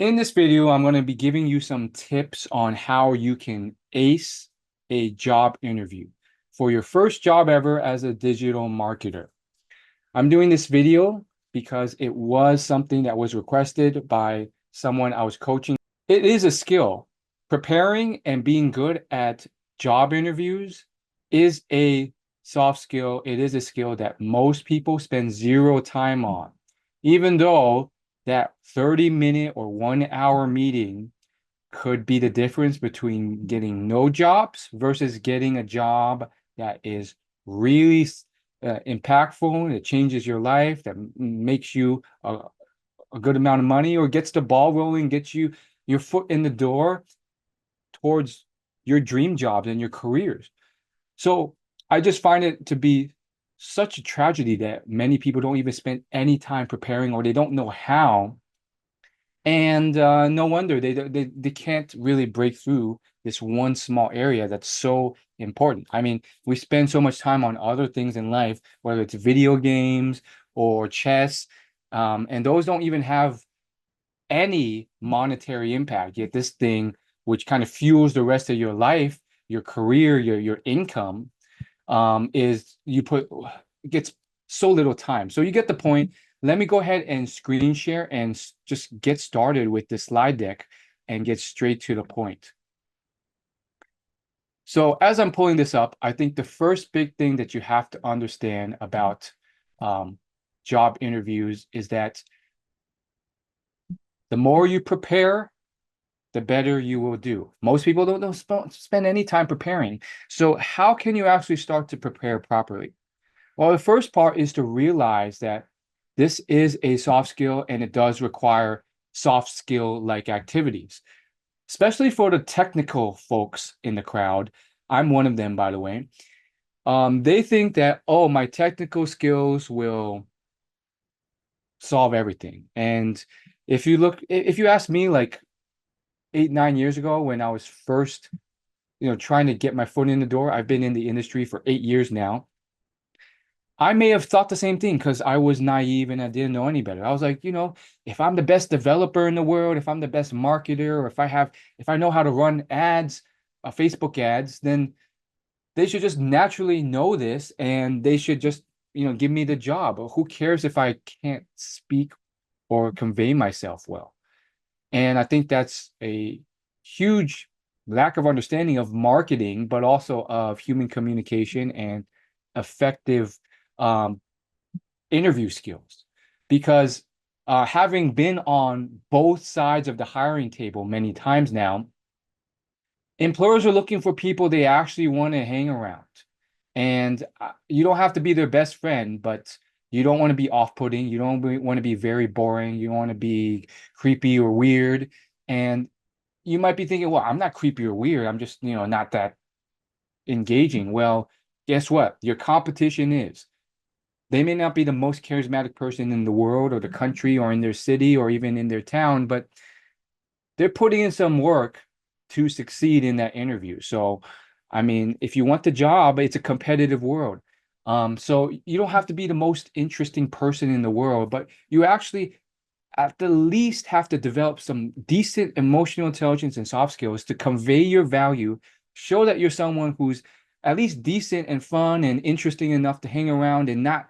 In this video, I'm going to be giving you some tips on how you can ace a job interview for your first job ever as a digital marketer. I'm doing this video because it was something that was requested by someone I was coaching. It is a skill. Preparing and being good at job interviews is a soft skill. It is a skill that most people spend zero time on, even though that 30-minute or 1 hour meeting could be the difference between getting no jobs versus getting a job that is really impactful, that changes your life, that makes you a good amount of money, or gets the ball rolling, gets you your foot in the door towards your dream jobs and your careers. So I just find it to be such a tragedy that many people don't even spend any time preparing, or they don't know how. And no wonder they can't really break through this one small area that's so important. I mean, we spend so much time on other things in life, whether it's video games or chess, and those don't even have any monetary impact. Yet this thing, which kind of fuels the rest of your life, your career, your income, is you put gets so little time. So you get the point. Let me go ahead and screen share and just get started with the slide deck and get straight to the point. So as I'm pulling this up, I think the first big thing that you have to understand about job interviews is that the more you prepare, the better you will do. Most people don't spend any time preparing. So how can you actually start to prepare properly? Well, the first part is to realize that this is a soft skill and it does require soft skill-like activities, especially for the technical folks in the crowd. I'm one of them, by the way. They think that, oh, my technical skills will solve everything. And if you ask me like 8, 9 years ago when I was first, trying to get my foot in the door, I've been in the industry for 8 years now. I may have thought the same thing because I was naive and I didn't know any better. I was like, if I'm the best developer in the world, if I'm the best marketer, or if I know how to run ads, Facebook ads, then they should just naturally know this and they should just, give me the job. Or who cares if I can't speak or convey myself well? And I think that's a huge lack of understanding of marketing, but also of human communication and effective um, interview skills. Because having been on both sides of the hiring table many times now, employers are looking for people they actually want to hang around. And you don't have to be their best friend, but you don't want to be off-putting. You don't want to be very boring. You don't want to be creepy or weird. And you might be thinking, well, I'm not creepy or weird. I'm just, not that engaging. Well, guess what? Your competition is. They may not be the most charismatic person in the world or the country or in their city or even in their town, but they're putting in some work to succeed in that interview. So, I mean, if you want the job, it's a competitive world. So you don't have to be the most interesting person in the world, but you actually at the least have to develop some decent emotional intelligence and soft skills to convey your value, show that you're someone who's at least decent and fun and interesting enough to hang around and not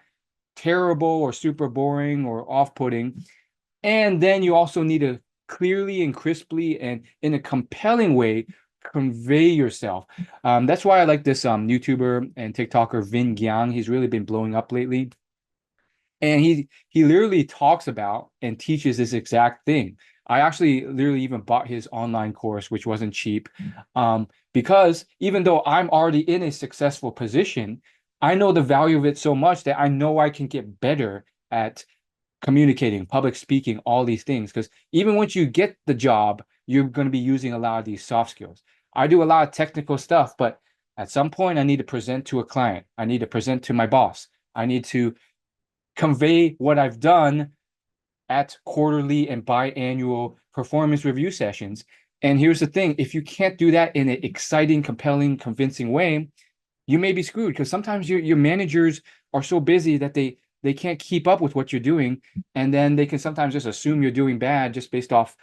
terrible or super boring or off-putting. And then you also need to clearly and crisply and in a compelling way convey yourself. That's why I like this YouTuber and TikToker Vin Gyang. He's really been blowing up lately. And he literally talks about and teaches this exact thing. I actually literally even bought his online course, which wasn't cheap, because even though I'm already in a successful position, I know the value of it so much that I know I can get better at communicating, public speaking, all these things. Because even once you get the job, you're going to be using a lot of these soft skills. I do a lot of technical stuff, but at some point I need to present to a client. I need to present to my boss. I need to convey what I've done at quarterly and biannual performance review sessions. And here's the thing, if you can't do that in an exciting, compelling, convincing way, you may be screwed because sometimes your managers are so busy that they can't keep up with what you're doing, and then they can sometimes just assume you're doing bad just based off,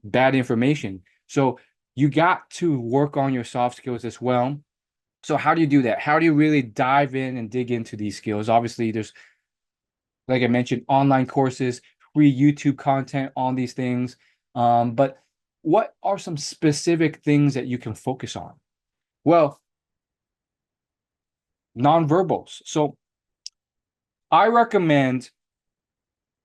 bad information. So you got to work on your soft skills as well. So how do you do that? How do you really dive in and dig into these skills? Obviously, there's, like I mentioned, online courses, free YouTube content on these things. But what are some specific things that you can focus on? Well, nonverbals. So I recommend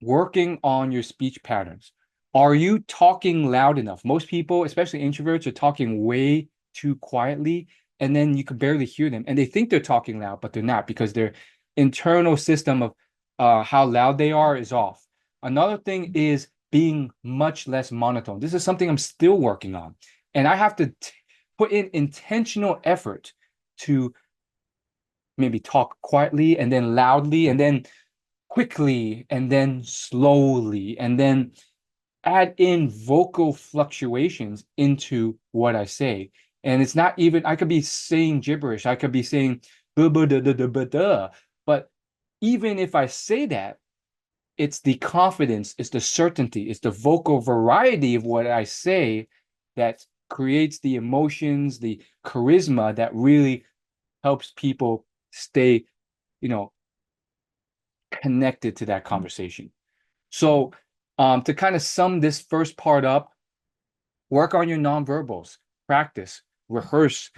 working on your speech patterns. Are you talking loud enough? Most people, especially introverts, are talking way too quietly, and then you can barely hear them. And they think they're talking loud, but they're not, because their internal system of how loud they are is off. Another thing is being much less monotone. This is something I'm still working on. And I have to put in intentional effort to maybe talk quietly and then loudly and then quickly and then slowly, and then add in vocal fluctuations into what I say. And it's not even, I could be saying gibberish. I could be saying, buh, buh, duh, duh, duh, buh, duh. But even if I say that, it's the confidence, it's the certainty, it's the vocal variety of what I say that creates the emotions, the charisma that really helps people stay, you know, connected to that conversation. So, to kind of sum this first part up, work on your nonverbals, practice, rehearse.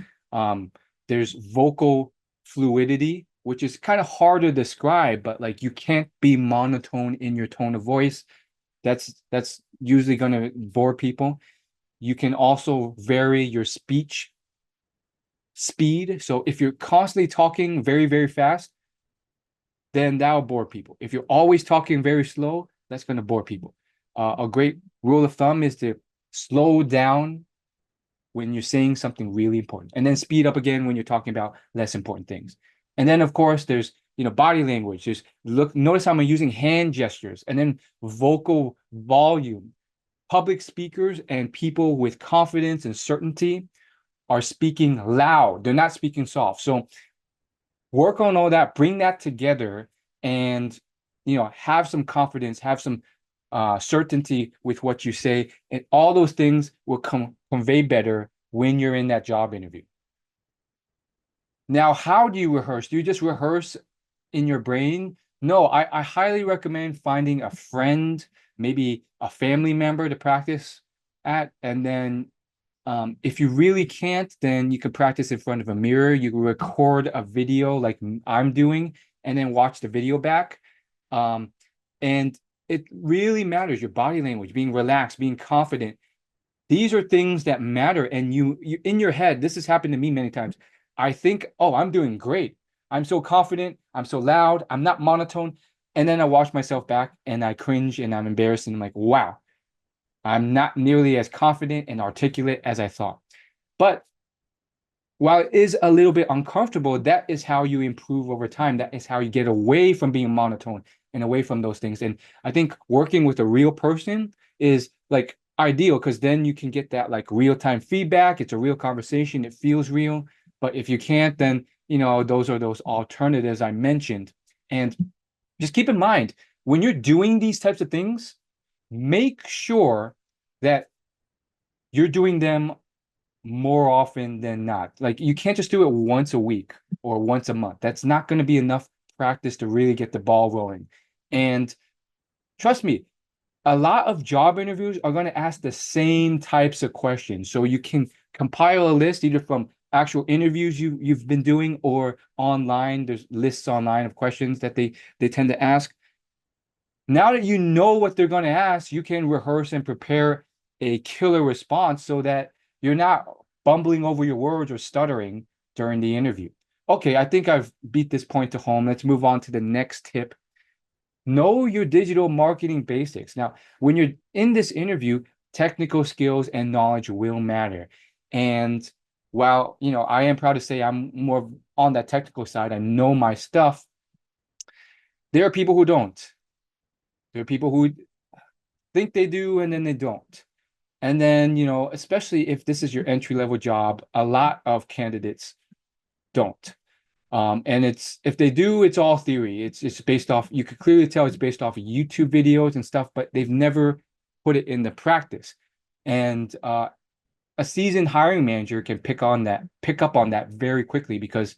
There's vocal fluidity, which is kind of hard to describe, but like you can't be monotone in your tone of voice. That's usually going to bore people. You can also vary your speech speed. So if you're constantly talking very, very fast, then that'll bore people. If you're always talking very slow, that's going to bore people. A great rule of thumb is to slow down when you're saying something really important, and then speed up again when you're talking about less important things. And then, of course, there's body language. Just notice how I'm using hand gestures, and then vocal volume. Public speakers and people with confidence and certainty are speaking loud. They're not speaking soft. So work on all that, bring that together, and have some confidence, have some certainty with what you say, and all those things will convey better when you're in that job interview. Now, how do you rehearse? Do you just rehearse in your brain? No, I highly recommend finding a friend, maybe a family member to practice at, and then if you really can't, then you could practice in front of a mirror. You can record a video like I'm doing, and then watch the video back. And it really matters, your body language, being relaxed, being confident. These are things that matter. And you in your head, this has happened to me many times. I think, oh, I'm doing great. I'm so confident. I'm so loud. I'm not monotone. And then I watch myself back and I cringe and I'm embarrassed. And I'm like, wow, I'm not nearly as confident and articulate as I thought. But while it is a little bit uncomfortable, that is how you improve over time. That is how you get away from being monotone and away from those things. And I think working with a real person is like ideal, because then you can get that like real-time feedback. It's a real conversation. It feels real. But if you can't, then those are those alternatives I mentioned. And just keep in mind, when you're doing these types of things, make sure that you're doing them more often than not. Like you can't just do it once a week or once a month. That's not going to be enough practice to really get the ball rolling. And trust me, a lot of job interviews are going to ask the same types of questions. So you can compile a list either from actual interviews you've been doing or online. There's lists online of questions that they tend to ask. Now that you know what they're going to ask, you can rehearse and prepare a killer response so that you're not bumbling over your words or stuttering during the interview. Okay, I think I've beat this point to home. Let's move on to the next tip. Know your digital marketing basics. Now, when you're in this interview, technical skills and knowledge will matter. And while, I am proud to say I'm more on that technical side, I know my stuff, there are people who don't. There are people who think they do and then they don't. And then, especially if this is your entry level job, a lot of candidates don't. And it's if they do, it's all theory. It's based off, you could clearly tell it's based off of YouTube videos and stuff, but they've never put it into practice. And a seasoned hiring manager can pick up on that very quickly because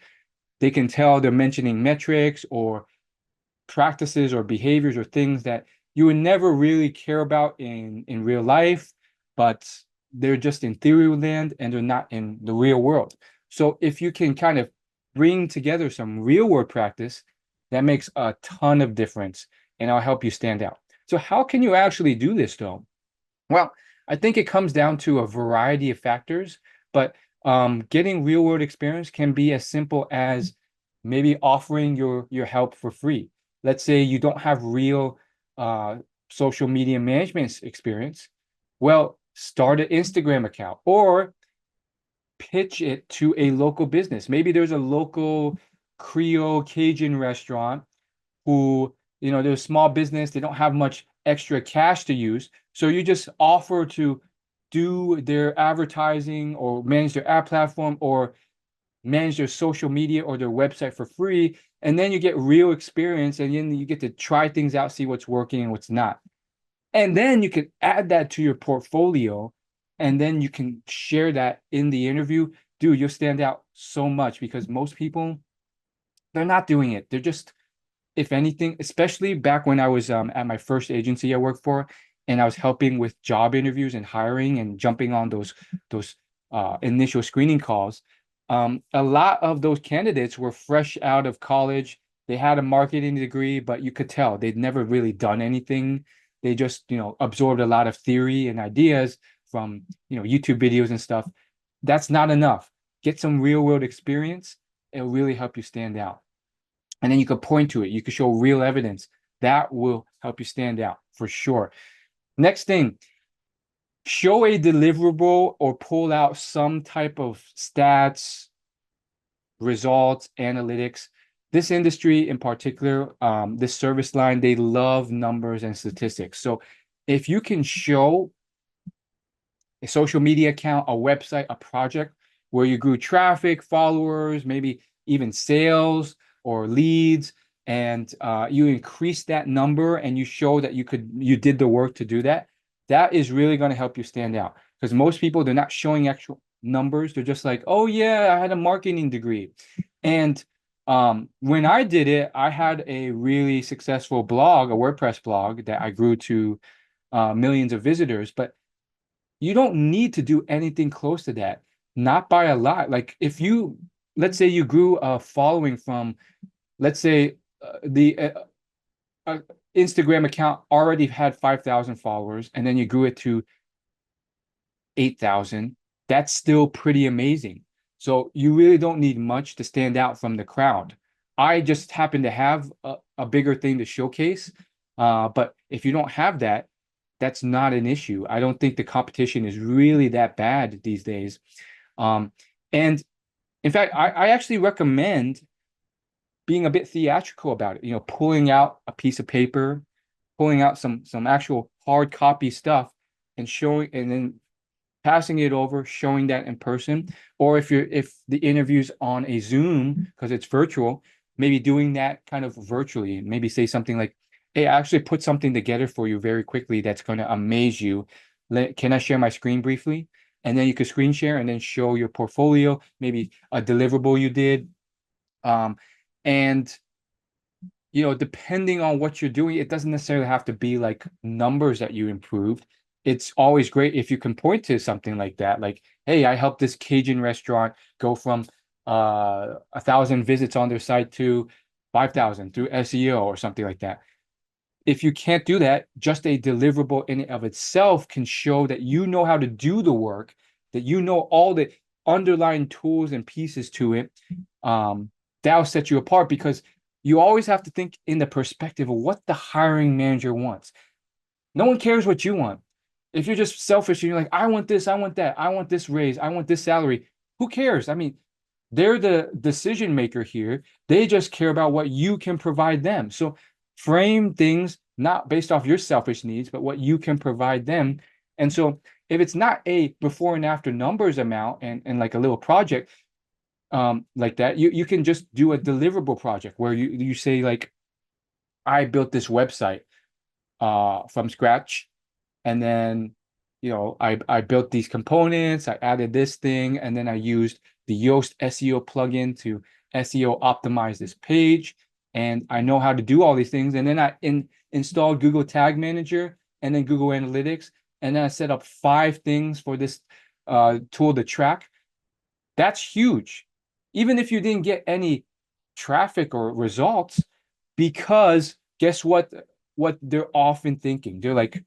they can tell they're mentioning metrics or practices or behaviors or things that you would never really care about in real life, but they're just in theory land and they're not in the real world. So if you can kind of bring together some real world practice, that makes a ton of difference and I'll help you stand out. So how can you actually do this though? Well, I think it comes down to a variety of factors, but getting real world experience can be as simple as maybe offering your help for free. Let's say you don't have real uh, social media management experience. Well, start an Instagram account or pitch it to a local business. Maybe there's a local Creole Cajun restaurant who, they're a small business, they don't have much extra cash to use. So you just offer to do their advertising or manage their ad platform or manage their social media or their website for free. And then you get real experience and then you get to try things out, see what's working and what's not. And then you can add that to your portfolio and then you can share that in the interview. Dude, you'll stand out so much because most people, they're not doing it. They're just, if anything, especially back when I was at my first agency I worked for, and I was helping with job interviews and hiring and jumping on those initial screening calls. A lot of those candidates were fresh out of college. They had a marketing degree, but you could tell they'd never really done anything. They just, absorbed a lot of theory and ideas from, YouTube videos and stuff. That's not enough. Get some real world experience. It'll really help you stand out. And then you could point to it. You could show real evidence. That will help you stand out for sure. Next thing, show a deliverable or pull out some type of stats, results, analytics. This industry in particular, this service line, they love numbers and statistics. So if you can show a social media account, a website, a project where you grew traffic, followers, maybe even sales or leads, and you increase that number and you show that you did the work to do that, that is really going to help you stand out. Because most people, they're not showing actual numbers. They're just like, oh yeah, I had a marketing degree. And when I did it, I had a really successful blog, a WordPress blog that I grew to millions of visitors. But you don't need to do anything close to that, not by a lot. Like if you, let's say you grew a following from, let's say the Instagram account already had 5,000 followers and then you grew it to 8,000, that's still pretty amazing. So you really don't need much to stand out from the crowd. I just happen to have a bigger thing to showcase. But if you don't have that, that's not an issue. I don't think the competition is really that bad these days. And in fact, I actually recommend being a bit theatrical about it, pulling out a piece of paper, pulling out some actual hard copy stuff and showing, and then passing it over, showing that in person. Or if the interview's on a Zoom because it's virtual, maybe doing that kind of virtually, maybe say something like, hey, I actually put something together for you very quickly that's going to amaze you. Can I share my screen briefly? And then you could screen share and then show your portfolio, maybe a deliverable you did. And depending on what you're doing, it doesn't necessarily have to be like numbers that you improved. It's always great if you can point to something like that. Like, hey, I helped this Cajun restaurant go from 1,000 visits on their site to 5,000 through SEO or something like that. If you can't do that, just a deliverable in and of itself can show that you know how to do the work, that you know all the underlying tools and pieces to it. That'll set you apart because you always have to think in the perspective of what the hiring manager wants. No one cares what you want. If you're just selfish and you're like, I want this, I want that, I want this raise, I want this salary, who cares? I mean, they're the decision maker here. They just care about what you can provide them. So frame things not based off your selfish needs, but what you can provide them. And so if it's not a before and after numbers amount and like a little project, like that. You can just do a deliverable project where you say like, I built this website from scratch, and then I built these components, I added this thing, and then I used the Yoast SEO plugin to SEO optimize this page, and I know how to do all these things. And then I installed Google Tag Manager and then Google Analytics, and then I set up 5 things for this tool to track. That's huge. Even if you didn't get any traffic or results, because guess what they're often thinking? They're like,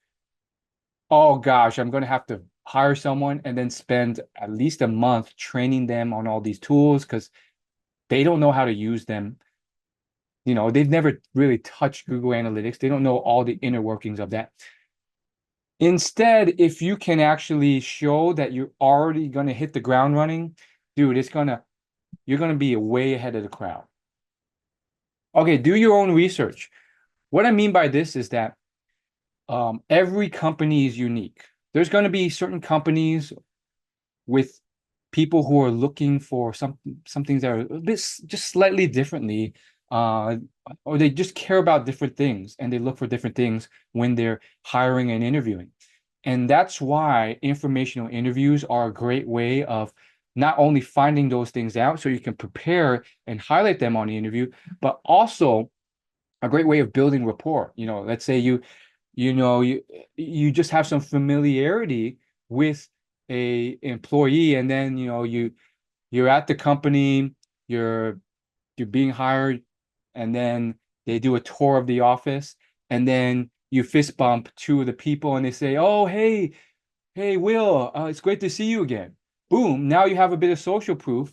oh gosh, I'm going to have to hire someone and then spend at least a month training them on all these tools because they don't know how to use them. They've never really touched Google Analytics. They don't know all the inner workings of that. Instead, if you can actually show that you're already going to hit the ground running, dude, you're going to be way ahead of the crowd. Okay, do your own research. What I mean by this is that every company is unique. There's going to be certain companies with people who are looking for some things that are a bit just slightly differently, or they just care about different things and they look for different things when they're hiring and interviewing. And that's why informational interviews are a great way of not only finding those things out so you can prepare and highlight them on the interview, but also a great way of building rapport. Let's say you just have some familiarity with a employee, and then you're at the company, you're being hired, and then they do a tour of the office, and then you fist bump 2 of the people and they say, oh, hey Will, it's great to see you again. Boom, now you have a bit of social proof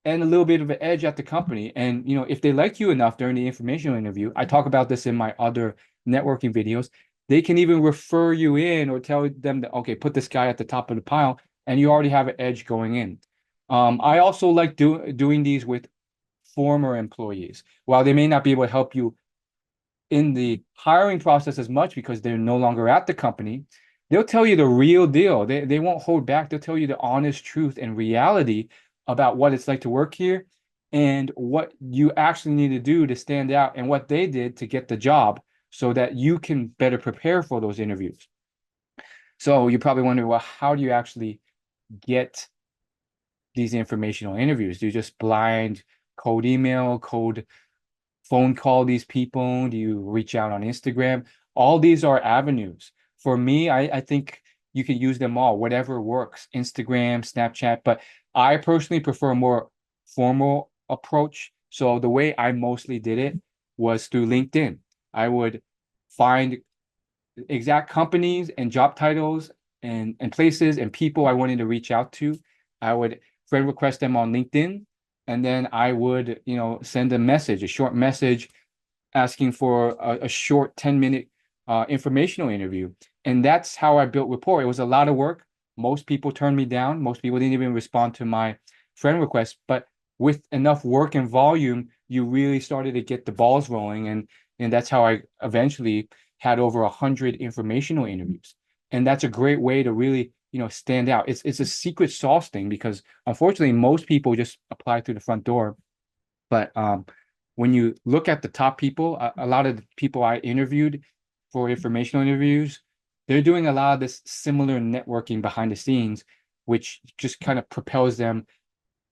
and a little bit of an edge at the company. And if they like you enough during the informational interview, I talk about this in my other networking videos, they can even refer you in or tell them that, okay, put this guy at the top of the pile, and you already have an edge going in. I also like doing these with former employees. While they may not be able to help you in the hiring process as much because they're no longer at the company, they'll tell you the real deal. They won't hold back. They'll tell you the honest truth and reality about what it's like to work here and what you actually need to do to stand out and what they did to get the job so that you can better prepare for those interviews. So you're probably wondering, well, how do you actually get these informational interviews? Do you just blind cold email, cold phone call these people? Do you reach out on Instagram? All these are avenues. For me, I think you can use them all, whatever works, Instagram, Snapchat, but I personally prefer a more formal approach. So the way I mostly did it was through LinkedIn. I would find exact companies and job titles and places and people I wanted to reach out to. I would friend request them on LinkedIn, and then I would, send a short message asking for a short 10-minute informational interview. And that's how I built rapport. It was a lot of work. Most people turned me down. Most people didn't even respond to my friend request. But with enough work and volume, you really started to get the balls rolling. And that's how I eventually had over 100 informational interviews. And that's a great way to really, stand out. It's a secret sauce thing because unfortunately, most people just apply through the front door. But when you look at the top people, a lot of the people I interviewed for informational interviews, they're doing a lot of this similar networking behind the scenes, which just kind of propels them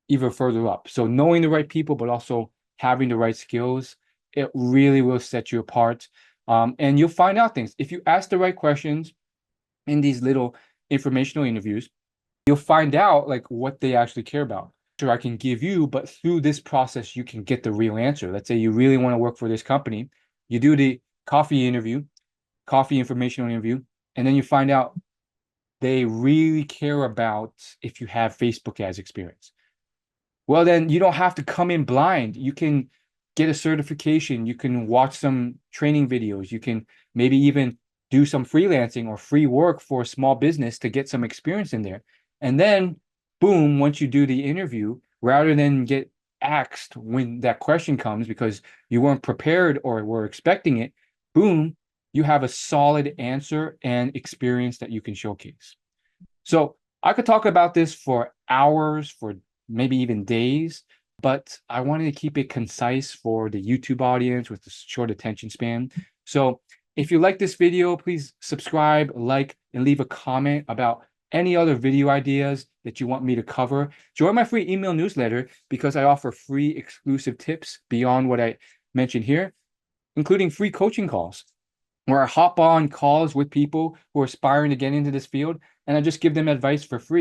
even further up. So knowing the right people, but also having the right skills, it really will set you apart. And you'll find out things. If you ask the right questions in these little informational interviews, you'll find out like what they actually care about. I can give you, but through this process, you can get the real answer. Let's say you really want to work for this company. You do the coffee informational interview, and then you find out they really care about if you have Facebook ads experience. Well, then you don't have to come in blind. You can get a certification. You can watch some training videos. You can maybe even do some freelancing or free work for a small business to get some experience in there. And then, boom, once you do the interview, rather than get axed when that question comes because you weren't prepared or were expecting it, boom, you have a solid answer and experience that you can showcase. So I could talk about this for hours, for maybe even days, but I wanted to keep it concise for the YouTube audience with the short attention span. So if you like this video, please subscribe, like, and leave a comment about any other video ideas that you want me to cover. Join my free email newsletter because I offer free exclusive tips beyond what I mentioned here, including free coaching calls, where I hop on calls with people who are aspiring to get into this field, and I just give them advice for free.